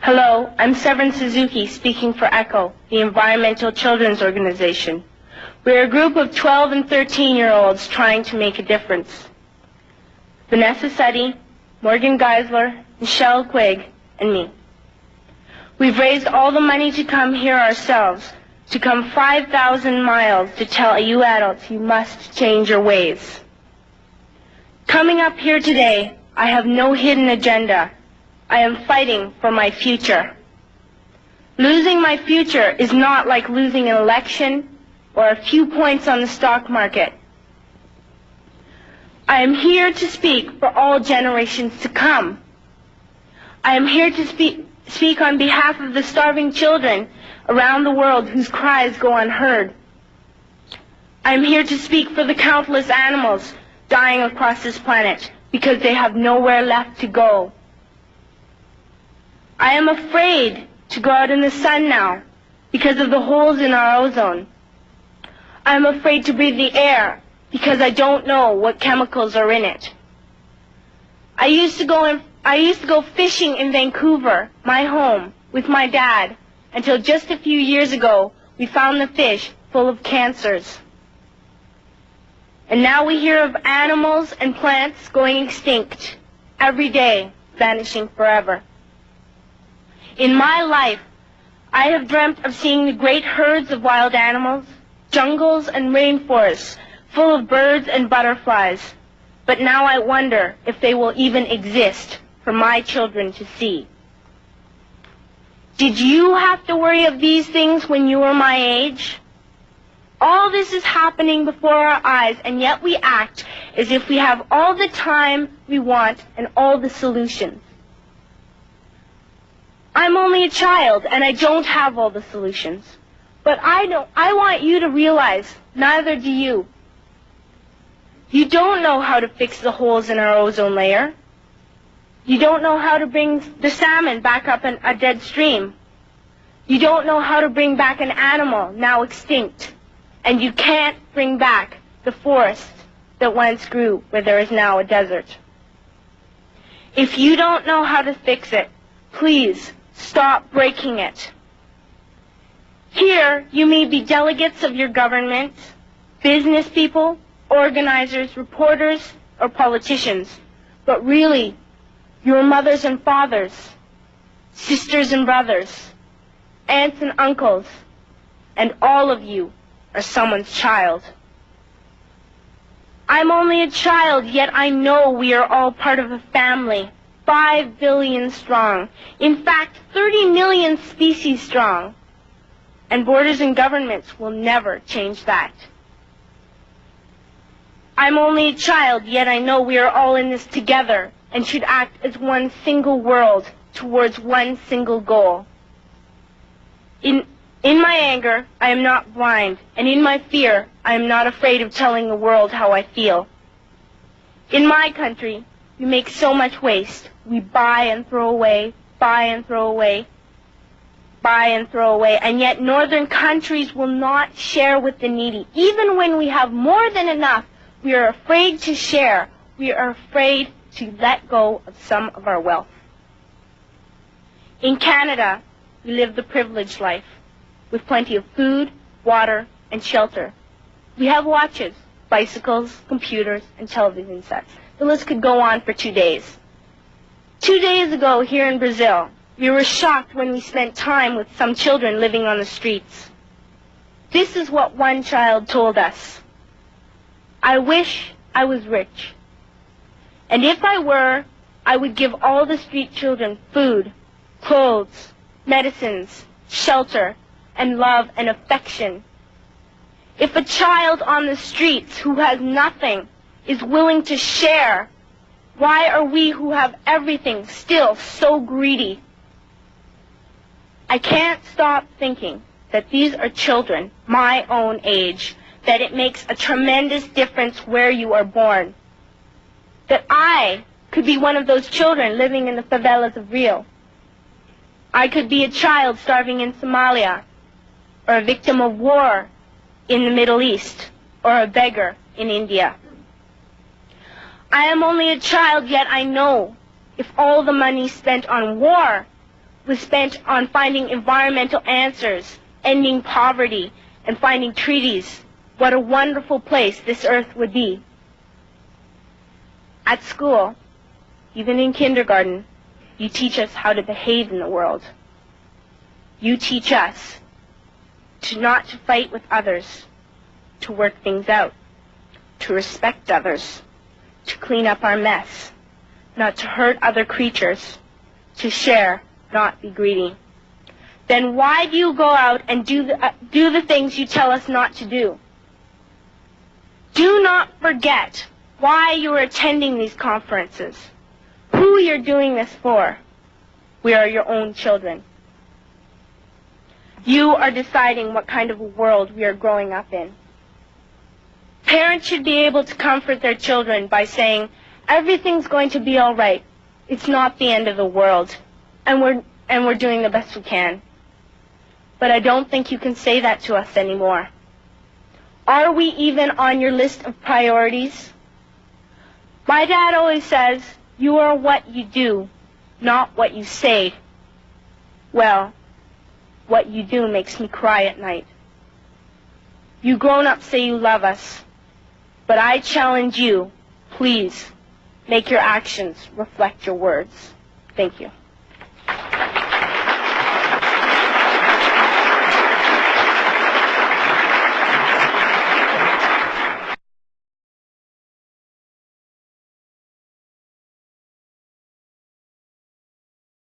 Hello, I'm Severin Suzuki speaking for ECHO, the Environmental Children's Organization. We're a group of 12 and 13-year-olds trying to make a difference. Vanessa Suddy, Morgan Geisler, Michelle Quigg, and me. We've raised all the money to come here ourselves, to come 5,000 miles to tell you adults you must change your ways. Coming up here today, I have no hidden agenda. I am fighting for my future. Losing my future is not like losing an election or a few points on the stock market. I am here to speak for all generations to come. I am here to speak on behalf of the starving children around the world whose cries go unheard. I am here to speak for the countless animals dying across this planet because they have nowhere left to go. I am afraid to go out in the sun now because of the holes in our ozone. I am afraid to breathe the air because I don't know what chemicals are in it. I used to go fishing in Vancouver, my home, with my dad, until just a few years ago we found the fish full of cancers. And now we hear of animals and plants going extinct, every day vanishing forever. In my life, I have dreamt of seeing the great herds of wild animals, jungles and rainforests full of birds and butterflies. But now I wonder if they will even exist for my children to see. Did you have to worry of these things when you were my age? All this is happening before our eyes, and yet we act as if we have all the time we want and all the solutions. I'm only a child, and I don't have all the solutions. But I want you to realize, neither do you. You don't know how to fix the holes in our ozone layer. You don't know how to bring the salmon back up in a dead stream. You don't know how to bring back an animal now extinct. And you can't bring back the forest that once grew where there is now a desert. If you don't know how to fix it, please stop breaking it. Here, you may be delegates of your government, business people, organizers, reporters, or politicians, but really, your mothers and fathers, sisters and brothers, aunts and uncles, and all of you are someone's child. I'm only a child, yet I know we are all part of a family, 5 billion strong. In fact, 30 million species strong. And borders and governments will never change that. I'm only a child, yet I know we are all in this together and should act as one single world towards one single goal. In my anger, I am not blind, and in my fear, I am not afraid of telling the world how I feel. In my country, we make so much waste. We buy and throw away, buy and throw away, buy and throw away, and yet northern countries will not share with the needy. Even when we have more than enough, we are afraid to share. We are afraid to let go of some of our wealth. In Canada, we live the privileged life, with plenty of food, water, and shelter. We have watches, bicycles, computers, and television sets. The list could go on for 2 days. 2 days ago, here in Brazil, we were shocked when we spent time with some children living on the streets. This is what one child told us. I wish I was rich. And if I were, I would give all the street children food, clothes, medicines, shelter, and love and affection. If a child on the streets who has nothing is willing to share, why are we who have everything still so greedy? I can't stop thinking that these are children my own age, that it makes a tremendous difference where you are born. That I could be one of those children living in the favelas of Rio. I could be a child starving in Somalia, or a victim of war in the Middle East, or a beggar in India. I am only a child, yet I know if all the money spent on war was spent on finding environmental answers, ending poverty, and finding treaties, what a wonderful place this earth would be. At school, even in kindergarten, you teach us how to behave in the world. You teach us to not to fight with others, to work things out, to respect others, to clean up our mess, not to hurt other creatures, to share, not be greedy. Then why do you go out and do the things you tell us not to do? Do not forget why you are attending these conferences, who you're doing this for. We are your own children. You are deciding what kind of a world we are growing up in. Parents should be able to comfort their children by saying, everything's going to be all right. It's not the end of the world, and we're doing the best we can. But I don't think you can say that to us anymore. Are we even on your list of priorities? My dad always says, you are what you do, not what you say. Well, what you do makes me cry at night. You grown-ups say you love us, but I challenge you, please, make your actions reflect your words. Thank you.